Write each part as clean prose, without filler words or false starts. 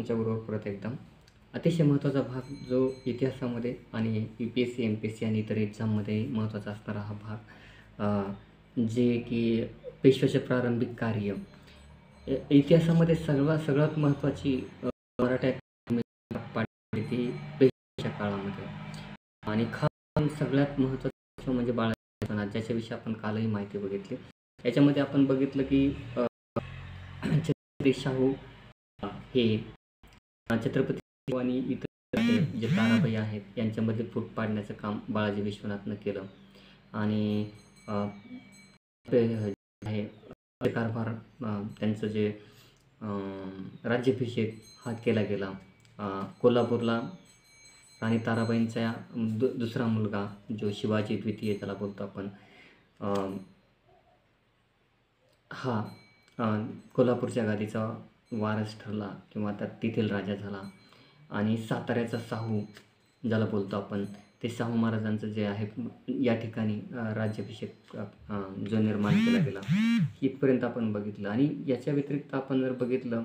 तुमच्याबरोबर परत एकदा. अतिशय महत्त्वाचा भाग जो इतिहासामध्ये आणि UPSC, MPSC आणि इतर एक्झाममध्ये महत्त्वाचा असणारा हा भाग, जे की पेशव्याचे प्रारंभिक कार्य. इतिहासामध्ये सगळ्यात महत्त्वाची मराठा पाडली ती पेशव्याच्या काळामध्ये. आणि खास सगळ्यात महत्त्वाचं म्हणजे बाळासाहेब थोरात, ज्याच्याविषयी आपण कालही माहिती बघितली. याच्यामध्ये आपण बघितलं की छत्रपती शाहू हे छत्रपती आणि इतर जे ताराबाई आहेत यांच्यामध्ये फूट पाडण्याचं काम बाळाजी विश्वनाथनं केलं. आणि आहे कारभार, त्यांचं जे राज्याभिषेक हा केला गेला. कोल्हापूरला राणी ताराबाईंचा दुसरा मुलगा जो शिवाजी द्वितीय त्याला बोलतो आपण, हा कोल्हापूरच्या गादीचा वारस ठरला किंवा तेथील राजा झाला. आणि साताऱ्याचा शाहू ज्याला बोलतो आपण, ते शाहू महाराजांचं जे आहे या ठिकाणी राज्याभिषेक जो निर्माण केला गेला इथपर्यंत आपण बघितलं. आणि याच्या व्यतिरिक्त आपण जर बघितलं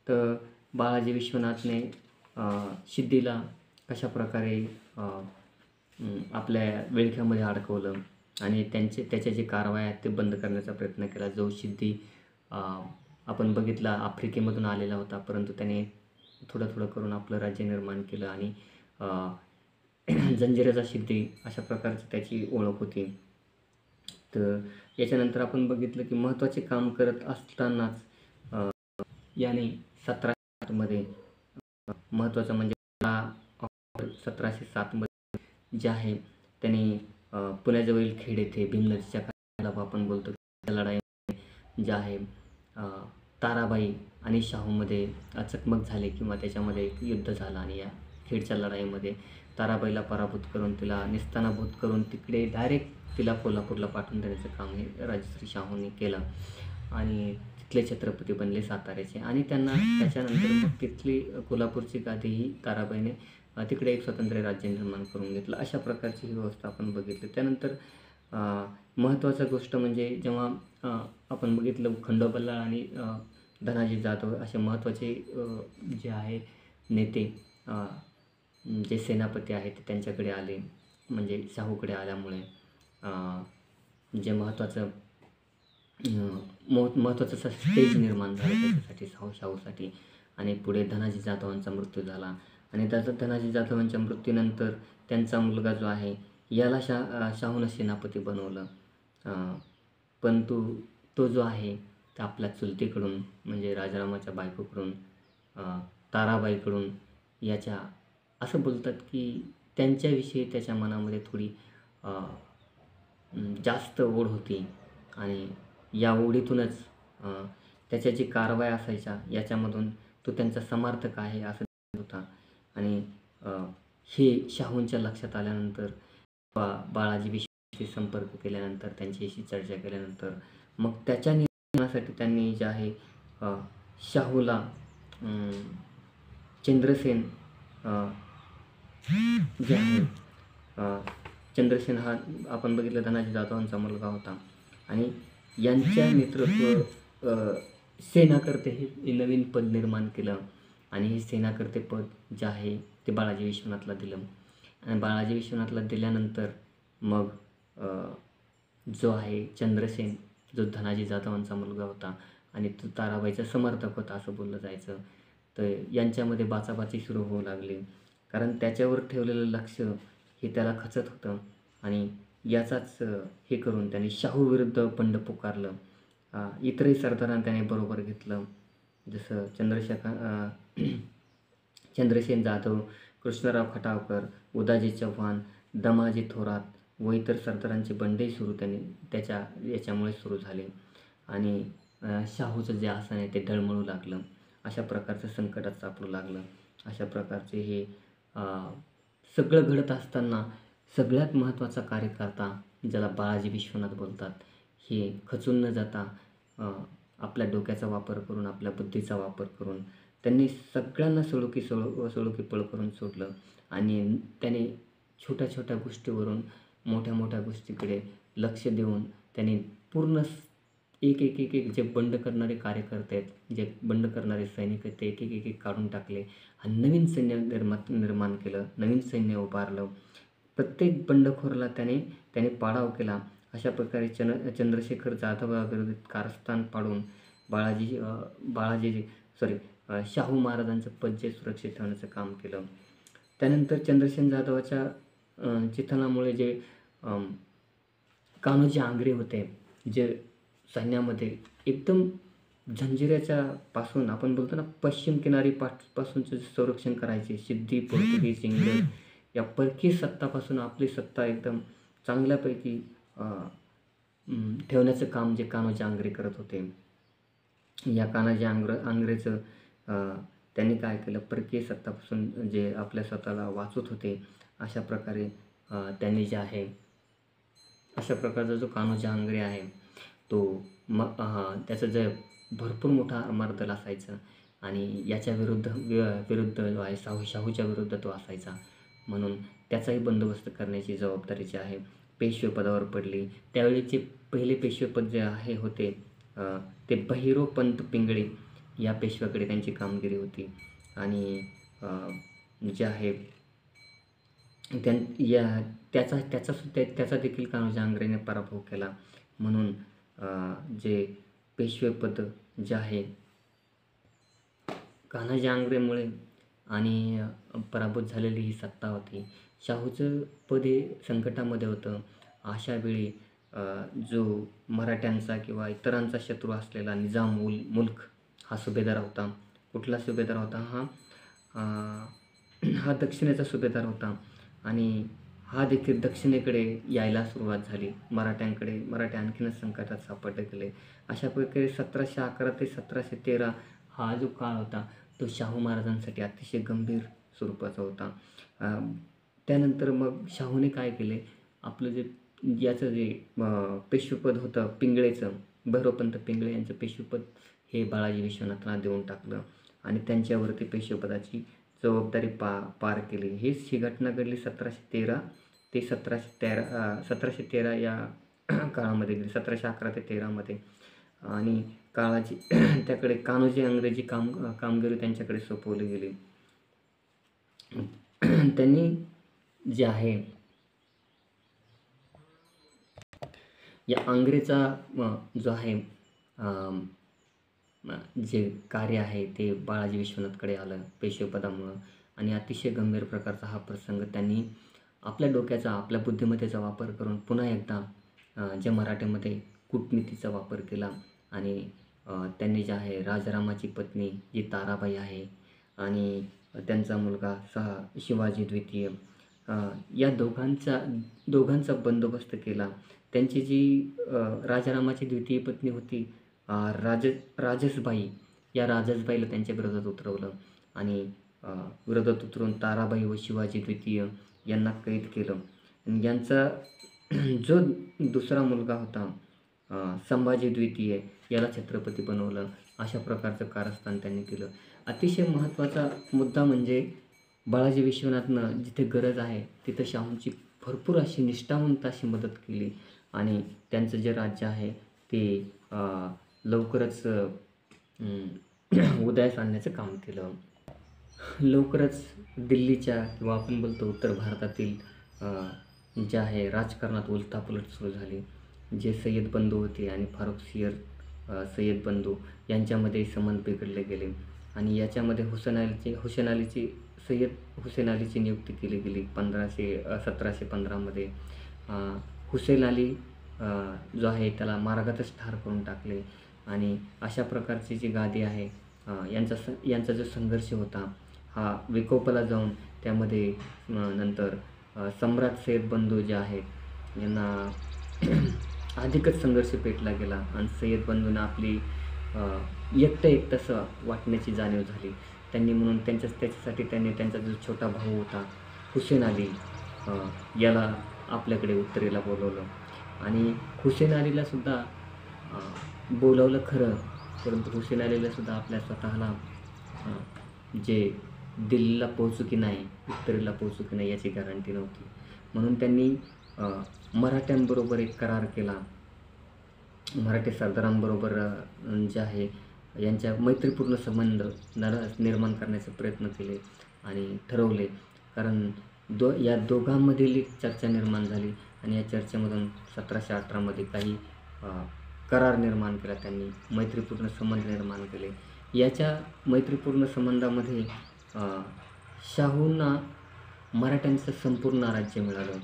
तर बाळाजी विश्वनाथने सिद्धीला कशाप्रकारे आपल्या विळख्यामध्ये अडकवलं आणि त्याच्या जे कारवाया आहेत ते बंद करण्याचा प्रयत्न केला. जो सिद्धी आपण बघितला आफ्रिकेमधून आलेला होता, परंतु त्याने थोडं करून आपलं राज्य निर्माण केलं. आणि जंजिऱ्याचा सिद्धी अशा प्रकारची त्याची ओळख होती. तर याच्यानंतर आपण बघितलं की महत्त्वाचे काम करत असतानाच याने 1707मध्ये महत्त्वाचं म्हणजे 1707 मध्ये जे आहे त्याने पुण्याजवळील खेड येथे भीम नदीच्या काठाला आपण बोलतो त्या लढाई जे आहे ताराबाई आणि शाहूमध्ये चकमक झाली किंवा त्याच्यामध्ये एक युद्ध झालं. आणि या खेडच्या लढाईमध्ये ताराबाईला पराभूत करून तिला निस्तानाभूत करून तिकडे डायरेक्ट तिला कोल्हापूरला पाठवून देण्याचं काम हे राजश्री शाहूंनी केलं. आणि तिथले छत्रपती बनले साताऱ्याचे. आणि त्यांना त्याच्यानंतर मग तिथली कोल्हापूरची गादी ही ताराबाईने तिकडे एक स्वतंत्र राज्य निर्माण करून घेतलं. अशा प्रकारची ही व्यवस्था आपण बघितली. त्यानंतर महत्त्वाचा गोष्ट म्हणजे जेव्हा आपण बघितलं खंडोबा बल्लाळ आणि धनाजी जाधव असे महत्त्वाचे जे आहे नेते, जे सेनापती आहेत ते त्यांच्याकडे आले, म्हणजे शाहूकडे आल्यामुळे जे महत्त्वाचं स्टेज निर्माण झालं त्याच्यासाठी शाहूसाठी. आणि पुढे धनाजी जाधवांचा मृत्यू झाला. आणि धनाजी जाधवांच्या मृत्यूनंतर त्यांचा मुलगा जो आहे याला शाहूनं सेनापती बनवलं. परंतु तो जो आहे तर आपल्या चुलतीकडून म्हणजे राजारामाच्या बायकोकडून ताराबाईकडून याच्या असं बोलतात की त्यांच्याविषयी त्याच्या मनामध्ये थोडी जास्त ओढ होती. आणि या ओढीतूनच त्याच्या जी कारवाई असायच्या याच्यामधून तो त्यांचा समर्थक आहे असं होता. आणि हे शाहूंच्या लक्षात आल्यानंतर बाळाजी विश्वनाथशी संपर्क केल्यानंतर त्यांच्याशी चर्चा केल्यानंतर मग त्याच्या नियमनासाठी त्यांनी जे आहे शाहूला चंद्रसेन जे आहे चंद्रसेन हा आपण बघितलं धनाजी जाधवांचा मुलगा होता. आणि यांच्या नेतृत्व सेनाकर्ते हे नवीन पद निर्माण केलं. आणि हे सेनाकर्ते पद जे आहे ते बाळाजी विश्वनाथला दिलं. आणि बाळाजी विश्वनाथला दिल्यानंतर मग जो आहे चंद्रसेन जो धनाजी जाधवांचा मुलगा होता आणि तो ताराबाईचा समर्थक होता असं बोललं जायचं. तर यांच्यामध्ये बाचाबाची सुरू होऊ लागली, कारण त्याच्यावर ठेवलेलं लक्ष हे त्याला खचत होतं. आणि याचाच हे करून त्याने शाहू विरुद्ध बंड पुकारलं. इतरही सरदारांना त्याने बरोबर घेतलं, जसं चंद्रसेन जाधव, कृष्णराव खटावकर, उदाजी चव्हाण, दमाजी थोरात व इतर सरदारांचे बंडही याच्यामुळे सुरू झाले. आणि शाहूचं जे आसन आहे ते ढळमळू लागलं. अशा प्रकारचं संकटात सापडू लागलं. अशा प्रकारचे हे सगळं घडत असताना सगळ्यात महत्त्वाचा कार्यकर्ता ज्याला बाळाजी विश्वनाथ बोलतात, हे खचून न जाता आपल्या डोक्याचा वापर करून, आपल्या बुद्धीचा वापर करून त्यांनी सगळ्यांना सळोकी पळ करून सोडलं. आणि त्याने छोट्या छोट्या गोष्टीवरून मोठ्या मोठ्या गोष्टीकडे लक्ष देऊन त्यांनी पूर्ण एक एक एक एक जे बंड करणारे कार्यकर्ते आहेत, जे बंड करणारे सैनिक आहेत, ते एक एक एक एक काढून टाकले आणि नवीन सैन्य निर्माण केलं, नवीन सैन्य उभारलं. प्रत्येक बंडखोराला त्याने पाडाव केला. अशा प्रकारे चंद्रशेखर जाधवाविरोधात कारस्थान पाडून शाहू महाराजांचं पद जे सुरक्षित ठेवण्याचं काम केलं. त्यानंतर चंद्रसेन जाधवाच्या चिथानामुळे जे कान्होजी आंग्रे होते, जे सैन्यामध्ये एकदम जंजिऱ्याच्या पासून आपण बोलतो ना, पश्चिम किनारी पासूनचं संरक्षण करायचे. सिद्धी, पोर्तुगीज, इंग्रज या परकीय सत्तापासून आपली सत्ता एकदम चांगल्यापैकी ठेवण्याचं काम जे कान्होजी आंग्रे करत होते. या कान्होजी आंग्रेचं त्यांनी काय केलं, परकीय सत्तापासून जे आपल्या स्वतःला वाचवत होते, अशा प्रकारे त्यांनी जे आहे, अशा प्रकारचा जो कान्होजी आंग्रे आहे तो त्याचं जे भरपूर मोठा आरमार असायचं आणि याच्या विरुद्ध जो आहे शाहूच्या विरुद्ध तो असायचा. म्हणून त्याचाही बंदोबस्त करण्याची जबाबदारी जी आहे पेशवेपदावर पडली. त्यावेळेचे पहिले पेशवेपद जे आहे होते ते बहिरोपंत पिंगळे या पेशव्याकडे त्यांची कामगिरी होती आणि जे आहे त्याचा देखील कान्होजी आंग्रेने पराभव केला. म्हणून जे पेशवेपद जे आहे कान्होजी आंग्रेमुळे आणि पराभूत झालेली ही सत्ता होती. शाहूचं पद हे संकटामध्ये होतं. अशा वेळी जो मराठ्यांचा किंवा इतरांचा शत्रू असलेला निजाम मुल्क हा सुभेदार होता. कुठला सुभेदार होता? हा दक्षिणेचा सुभेदार होता आणि हा देखील दक्षिणेकडे यायला सुरुवात झाली. मराठे आणखीनच संकटात सापडले गेले. अशा प्रकारे 1711 ते 1713 हा जो काळ होता तो शाहू महाराजांसाठी अतिशय गंभीर स्वरूपाचा होता. त्यानंतर मग शाहूने काय केले, आपलं जे याचं जे पेशवेपद होतं पिंगळेचं, बहिरोपंत पिंगळे यांचं पेशवेपद हे बाळाजी विश्वनाथांना देऊन टाकलं आणि त्यांच्यावरती पेशवेपदाची जबाबदारी पार केली. हीच ही घटना घडली 1713 ते 1713 या काळामध्ये गेली, 1711 ते 13मध्ये. आणि काळाची त्याकडे कान्होजी अंग्रेजी कामगिरी त्यांच्याकडे सोपवली गेली. त्यांनी जे आहे या आंग्रेचा जो आहे जे कार्य आहे ते बाळाजी विश्वनाथकडे आलं पेशवेपदामुळं आणि अतिशय गंभीर प्रकारचा हा प्रसंग त्यांनी आपल्या डोक्याचा, आपल्या बुद्धिमत्तेचा वापर करून पुन्हा एकदा जे मराठीमध्ये कूटनीतीचा वापर केला आणि त्यांनी जे आहे राजारामाची पत्नी जी ताराबाई आहे आणि त्यांचा मुलगा शिवाजी द्वितीय या दोघांचा बंदोबस्त केला. त्यांची जी राजारामाची द्वितीय पत्नी होती राजसबाई, या राजसबाईला त्यांच्या विरोधात उतरवलं आणि विरोधात उतरून ताराबाई व शिवाजी द्वितीय यांना कैद केलं. यांचा जो दुसरा मुलगा होता संभाजी द्वितीय याला छत्रपती बनवलं. अशा प्रकारचं कारस्थान त्यांनी केलं. अतिशय महत्त्वाचा मुद्दा म्हणजे बाळाजी विश्वनाथनं जिथे गरज आहे तिथं शाहूंची भरपूर अशी निष्ठावंत अशी मदत केली आणि त्यांचं जे राज्य आहे ते लवकरच उदयास आणण्याचं काम केलं. लवकरच दिल्लीच्या किंवा आपण बोलतो उत्तर भारतातील जे आहे राजकारणात उलथापुलट सुरू झाली. जे सय्यद बंधू होते आणि फारुखसियर सय्यद बंधू यांच्यामध्ये संबंध बिघडले गेले आणि याच्यामध्ये सय्यद हुसेन अलीची नियुक्ती केली गेली 1715मध्ये. हुसेन अली जो आहे त्याला मार्गातच ठार करून टाकले आणि अशा प्रकारची जी गादी आहे यांचा जो संघर्ष होता हा विकोपाला जाऊन त्यामध्ये नंतर सम्राट सय्यद बंधू जे आहेत यांना अधिकच संघर्ष पेटला गेला आणि सय्यद बंधूंना आपली एकटं वाटण्याची जाणीव झाली. त्यांनी म्हणून त्याच्यासाठी त्यांनी त्यांचा जो छोटा भाऊ होता हुसेन अली याला आपल्याकडे उत्तरेला बोलवलं आणि हुसेन अलीलासुद्धा बोलवलं खरं, परंतु हुसेन अलीलासुद्धा आपल्या स्वतःला जे दिल्लीला पोहोचू की नाही, उत्तरेला पोहोचू की नाही याची गॅरंटी नव्हती. म्हणून त्यांनी मराठ्यांबरोबर एक करार केला मराठी सरदारांबरोबर जे आहे यांच्या मैत्रीपूर्ण संबंध निर्माण करण्याचे प्रयत्न केले आणि ठरवले. कारण या दोघांमधील एक चर्चा निर्माण झाली आणि या चर्चेमधून 1718मध्ये काही करार निर्माण केला. त्यांनी मैत्रीपूर्ण संबंध निर्माण केले. याच्या मैत्रीपूर्ण संबंधामध्ये शाहूंना मराठ्यांचं संपूर्ण राज्य मिळालं.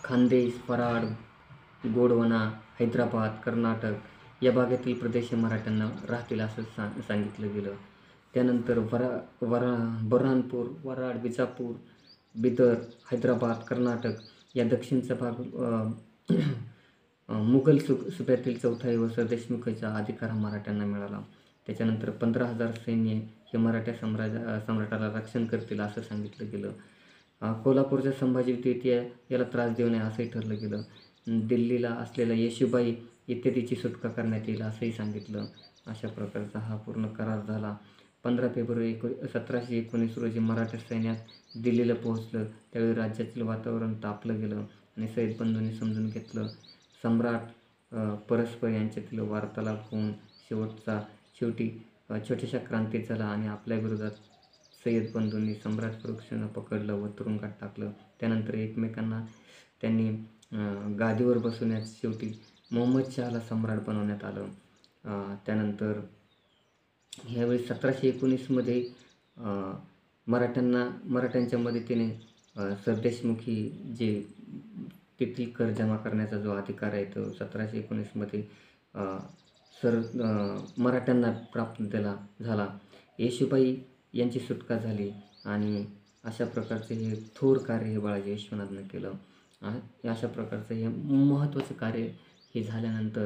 खानदेश, फराड, गोंडवाना, हैदराबाद, कर्नाटक या भागातील प्रदेश मराठ्यांना राहतील असं सांगितलं गेलं. त्यानंतर बऱ्हाणपूर, वराड, विजापूर, बिदर, हैदराबाद, कर्नाटक या दक्षिणचा भाग मुघल सुब्यातील चौथाई व सरदेशमुखाचा अधिकार हा मराठ्यांना मिळाला. त्याच्यानंतर 15,000 सैन्य हे मराठा सम्राटाला रक्षण करतील असं सांगितलं गेलं. कोल्हापूरच्या संभाजी द्वितीय याला त्रास देऊ नये असंही ठरलं गेलं. दिल्लीला असलेल्या येशूबाई इत्यादीची सुटका करण्यात येईल असंही सांगितलं. अशा प्रकारचा हा पूर्ण करार झाला. 15 फेब्रुवारी 1719 रोजी मराठा सैन्यात दिल्लीला पोहोचलं. त्यावेळी राज्यातील वातावरण तापलं गेलं आणि सय्यद बंधूंनी समजून घेतलं. सम्राट परस्पर यांच्यातील वार्तालाप होऊन शेवटी छोट्याशा क्रांती झाला आणि आपल्या विरोधात सय्यद बंधूंनी सम्राट फर्रुखशाहला पकडलं व तुरुंगात टाकलं. त्यानंतर एकमेकांना त्यांनी गादीवर बसवण्यात शेवटी मोहम्मद शहाला सम्राट बनवण्यात आलं. त्यानंतर ह्यावेळी 1719मध्ये मराठ्यांच्या मदतीने सरदेशमुखी जे तेथील कर जमा करण्याचा जो अधिकार आहे तो 1719मध्ये मराठ्यांना प्राप्त झाला. येशूबाई यांची सुटका झाली आणि अशा प्रकारचे हे थोर कार्य हे बाळाजी विश्वनाथनं केलं. अशा प्रकारचं हे महत्त्वाचं कार्य हे झाल्यानंतर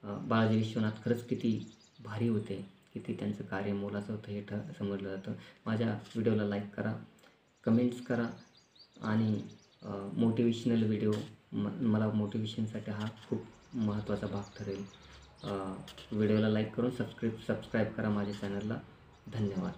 बाळाजी विश्वनाथ खरंच किती भारी होते, किती त्यांचं कार्य मोलाचं होतं हे समजलं जातं. माझ्या व्हिडिओला लाईक करा, कमेंट्स करा आणि मोटिवेशनल व्हिडिओ मला मोटिवेशनसाठी हा खूप महत्त्वाचा भाग ठरेल. व्हिडिओला लाईक करून सबस्क्राईब करा माझ्या चॅनलला. धन्यवाद.